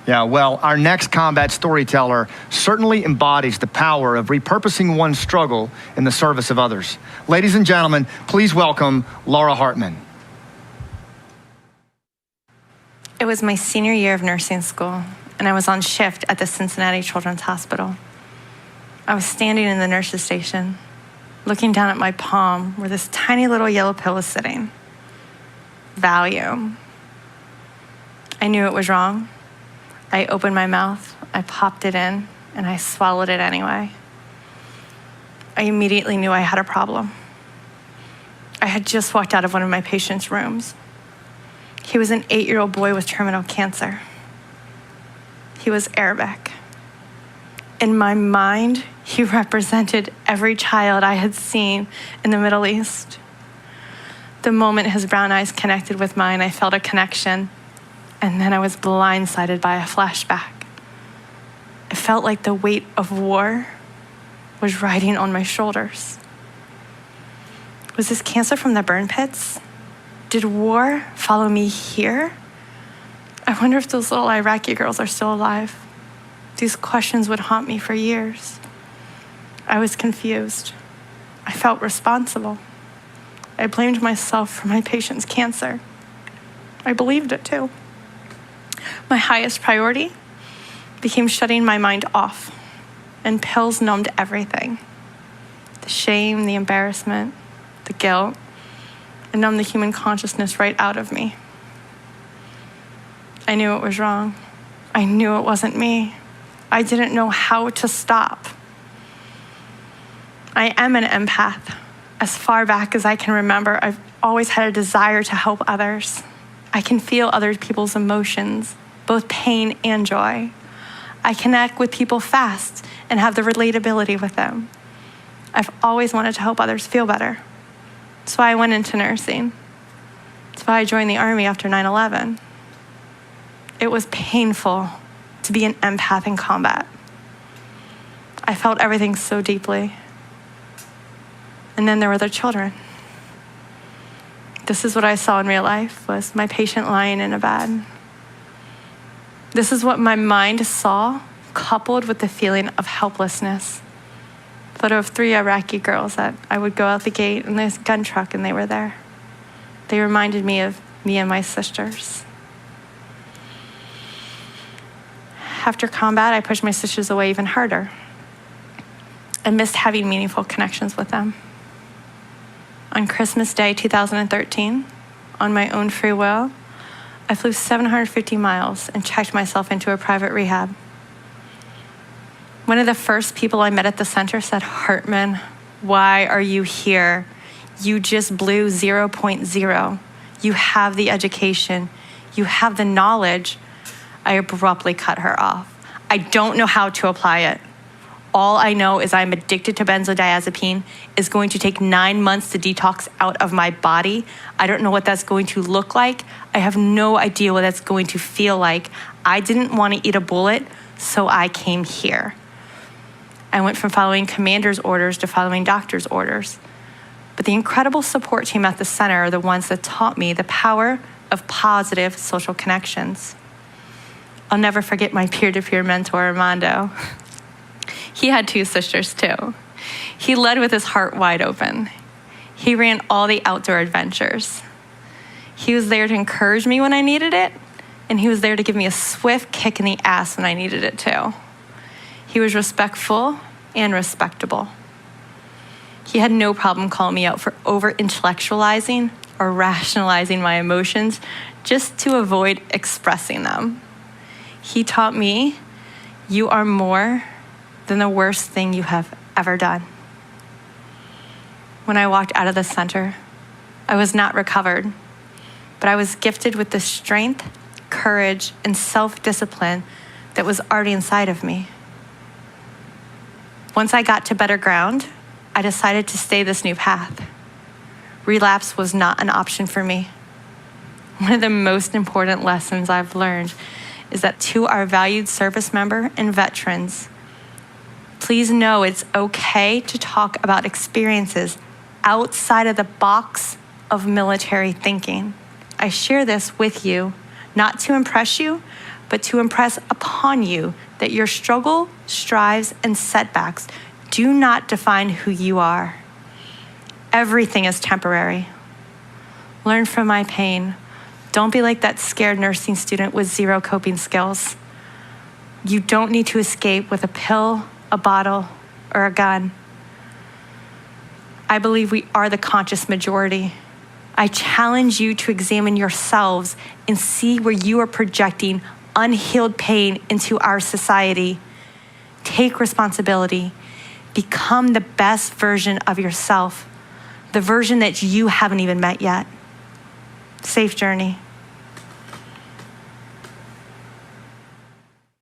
Yeah, well, our next combat storyteller certainly embodies the power of repurposing one's struggle in the service of others. Ladies and gentlemen, please welcome Laura Hartman. It was my senior year of nursing school, and I was on shift at the Cincinnati Children's Hospital. I was standing in the nurse's station, looking down at my palm where this tiny little yellow pill was sitting. Valium. I knew it was wrong. I opened my mouth, I popped it in, and I swallowed it anyway. I immediately knew I had a problem. I had just walked out of one of my patients' rooms. He was an 8-year-old boy with terminal cancer. He was Arabic. In my mind, he represented every child I had seen in the Middle East. The moment his brown eyes connected with mine, I felt a connection, and then I was blindsided by a flashback. It felt like the weight of war was riding on my shoulders. Was this cancer from the burn pits? Did war follow me here? I wonder if those little Iraqi girls are still alive. These questions would haunt me for years. I was confused. I felt responsible. I blamed myself for my patient's cancer. I believed it too. My highest priority became shutting my mind off, and pills numbed everything. The shame, the embarrassment, the guilt, and numbed the human consciousness right out of me. I knew it was wrong. I knew it wasn't me. I didn't know how to stop. I am an empath. As far back as I can remember, I've always had a desire to help others. I can feel other people's emotions, both pain and joy. I connect with people fast and have the relatability with them. I've always wanted to help others feel better. That's why I went into nursing. That's why I joined the Army after 9/11. It was painful to be an empath in combat. I felt everything so deeply. And then there were the children. This is what I saw in real life, was my patient lying in a bed. This is what my mind saw, coupled with the feeling of helplessness. Photo of 3 Iraqi girls that I would go out the gate in this gun truck and they were there. They reminded me of me and my sisters. After combat, I pushed my sisters away even harder. I missed having meaningful connections with them. On Christmas Day 2013, on my own free will, I flew 750 miles and checked myself into a private rehab. One of the first people I met at the center said, "Hartman, why are you here? You just blew 0.0. You have the education. You have the knowledge." I abruptly cut her off. "I don't know how to apply it. All I know is I'm addicted to benzodiazepine. It's going to take 9 months to detox out of my body. I don't know what that's going to look like. I have no idea what that's going to feel like. I didn't want to eat a bullet, so I came here." I went from following commander's orders to following doctor's orders. But the incredible support team at the center are the ones that taught me the power of positive social connections. I'll never forget my peer-to-peer mentor, Armando. He had 2 sisters too. He led with his heart wide open. He ran all the outdoor adventures. He was there to encourage me when I needed it, and he was there to give me a swift kick in the ass when I needed it too. He was respectful and respectable. He had no problem calling me out for over-intellectualizing or rationalizing my emotions just to avoid expressing them. He taught me, you are more than the worst thing you have ever done. When I walked out of the center, I was not recovered, but I was gifted with the strength, courage, and self-discipline that was already inside of me. Once I got to better ground, I decided to stay this new path. Relapse was not an option for me. One of the most important lessons I've learned is that to our valued service member and veterans, please know it's okay to talk about experiences outside of the box of military thinking. I share this with you, not to impress you, but to impress upon you that your struggle, strives, and setbacks do not define who you are. Everything is temporary. Learn from my pain. Don't be like that scared nursing student with zero coping skills. You don't need to escape with a pill, a bottle, or a gun. I believe we are the conscious majority. I challenge you to examine yourselves and see where you are projecting unhealed pain into our society. Take responsibility. Become the best version of yourself, the version that you haven't even met yet. Safe journey.